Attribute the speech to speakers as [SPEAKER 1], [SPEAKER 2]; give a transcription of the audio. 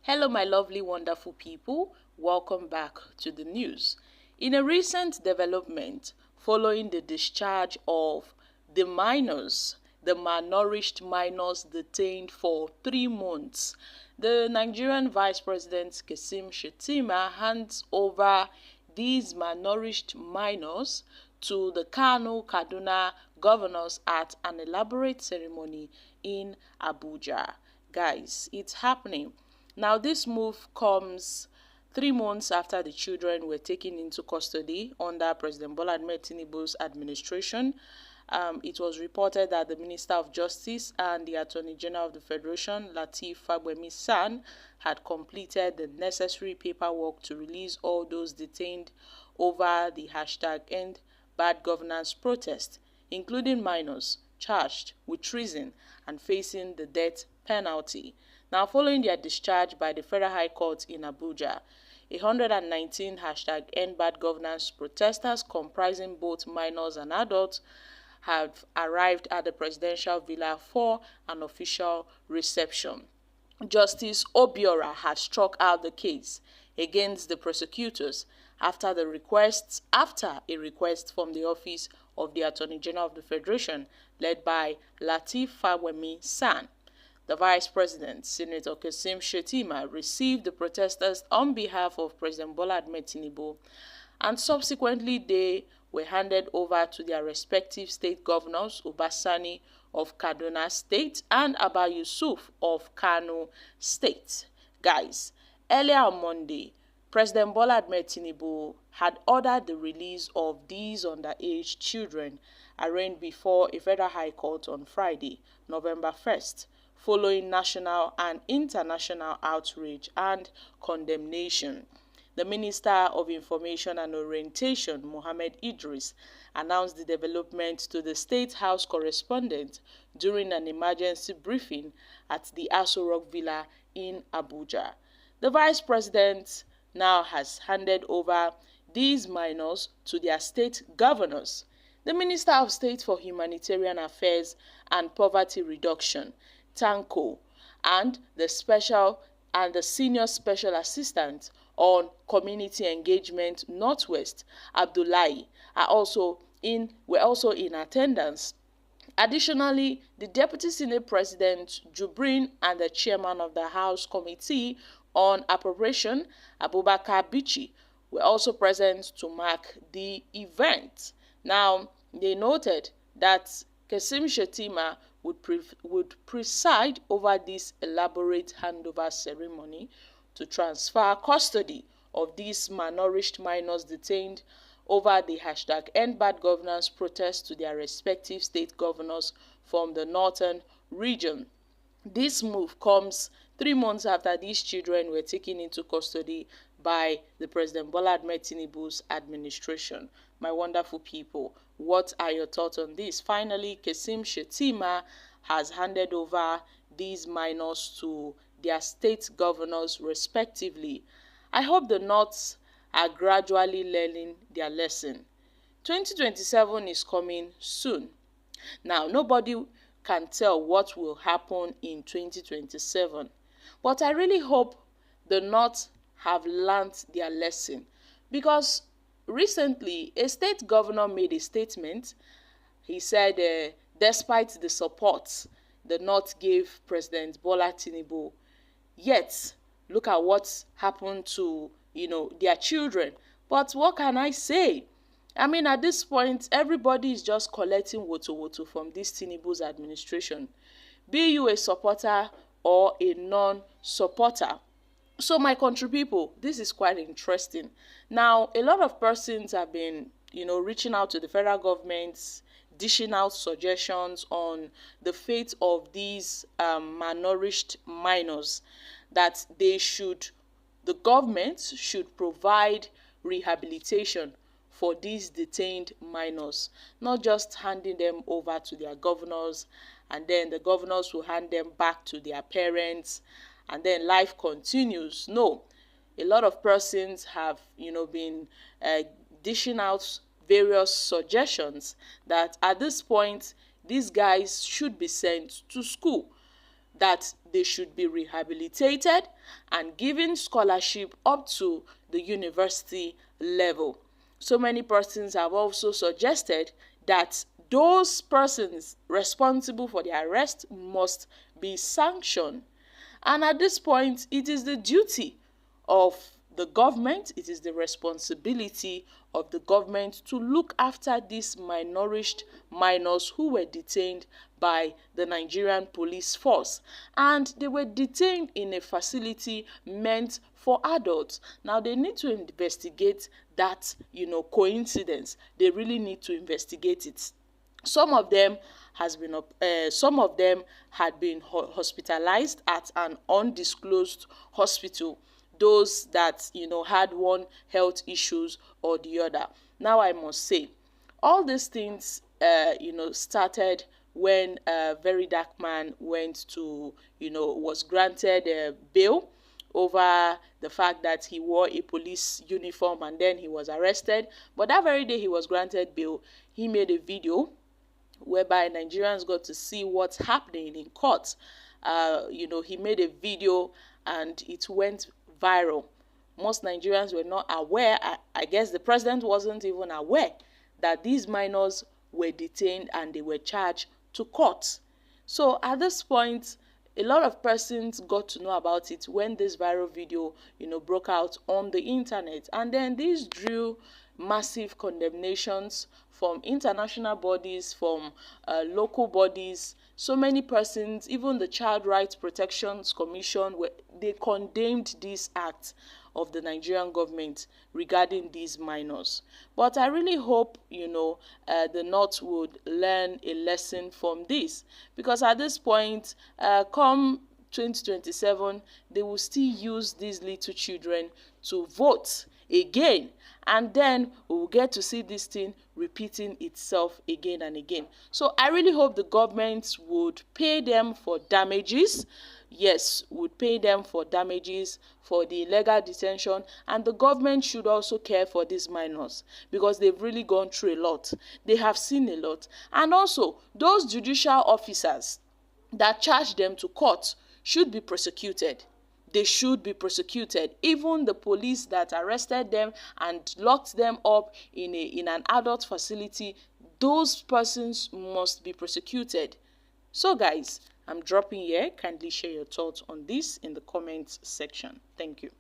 [SPEAKER 1] Hello, my lovely, wonderful people. Welcome back to the news. In a recent development, following the discharge of the malnourished minors detained for 3 months, the Nigerian Vice President Kashim Shettima hands over these malnourished minors to the Kaduna governors at an elaborate ceremony in Abuja. Guys, it's happening. Now, this move comes 3 months after the children were taken into custody under President Bola Ahmed Tinubu's administration. It was reported that the Minister of Justice and the Attorney General of the Federation, Lateef Fagbemi-San, had completed the necessary paperwork to release all those detained over the #End Bad Governance protest, including minors charged with treason and facing the death penalty. Now, following their discharge by the Federal High Court in Abuja, 119 #End Bad Governance protesters comprising both minors and adults have arrived at the presidential villa for an official reception. Justice Obiora has struck out the case against the prosecutors after a request from the Office of the Attorney General of the Federation, led by Lateef Fagbemi-San. The Vice President, Senator Kashim Shettima, received the protesters on behalf of President Bola Ahmed Tinubu, and subsequently they were handed over to their respective state governors, Obasani of Kaduna State and Abba Yusuf of Kano State. Guys, earlier on Monday, President Bola Ahmed Tinubu had ordered the release of these underage children arraigned before a federal high court on Friday, November 1st, following national and international outrage and condemnation. The Minister of Information and Orientation, Mohammed Idris, announced the development to the State House correspondent during an emergency briefing at the Aso Rock Villa in Abuja. The Vice President now has handed over these minors to their state governors. The Minister of State for Humanitarian Affairs and Poverty Reduction, Tanko, and the Senior Special Assistant on Community Engagement Northwest, Abdullahi, were also in attendance. Additionally, the Deputy Senate President Jubrin and the Chairman of the House Committee on Appropriation, Abubakar Bichi, were also present to mark the event. Now, they noted that Kashim Shettima would preside over this elaborate handover ceremony to transfer custody of these malnourished minors detained over the #End Bad Governance protest to their respective state governors from the northern region. This move comes 3 months after these children were taken into custody by the President Bola Ahmed Tinubu's administration. My wonderful people, what are your thoughts on this? Finally, Kashim Shettima has handed over these minors to their state governors respectively. I hope the North are gradually learning their lesson. 2027 is coming soon. Now, nobody can tell what will happen in 2027, but I really hope the North have learned their lesson, because recently a state governor made a statement. He said despite the support the North gave President Bola Tinubu, yet look at what happened to their children. But what can I say? I mean, at this point, everybody is just collecting woto from this Tinubu's administration, be you a supporter or a non-supporter. So, my country people, this is quite interesting. Now, a lot of persons have been, reaching out to the federal government, dishing out suggestions on the fate of these malnourished minors, that the government should provide rehabilitation for these detained minors, not just handing them over to their governors and then the governors will hand them back to their parents and then life continues. No, a lot of persons have been dishing out various suggestions that at this point these guys should be sent to school. that they should be rehabilitated and given scholarship up to the university level. So many persons have also suggested that those persons responsible for the arrest must be sanctioned. And at this point, it is the duty of the government, it is the responsibility of the government to look after these malnourished minors who were detained by the Nigerian police force. And they were detained in a facility meant for adults. Now they need to investigate that, coincidence. They really need to investigate it. Some of them had been hospitalized at an undisclosed hospital. Those that had one health issues or the other. Now I must say, all these things started when a very dark man went to was granted bail over the fact that he wore a police uniform, and then he was arrested. But that very day he was granted bail, he made a video whereby Nigerians got to see what's happening in court. He made a video and it went viral. Most Nigerians were not aware. I guess the president wasn't even aware that these minors were detained and they were charged to court. So at this point, a lot of persons got to know about it when this viral video, broke out on the internet. And then this drew massive condemnations from international bodies, from local bodies. So many persons, even the Child Rights Protection Commission, they condemned this act of the Nigerian government regarding these minors. But I really hope, the North would learn a lesson from this, because at this point, come 2027, they will still use these little children to vote again, and then we will get to see this thing repeating itself again and again. So I really hope the government would pay them for damages. Yes, would pay them for damages for the illegal detention, and the government should also care for these minors because they've really gone through a lot. They have seen a lot. And also, those judicial officers that charge them to court should be prosecuted. They should be prosecuted. Even the police that arrested them and locked them up in an adult facility, those persons must be prosecuted. So guys, I'm dropping here. Kindly share your thoughts on this in the comments section. Thank you.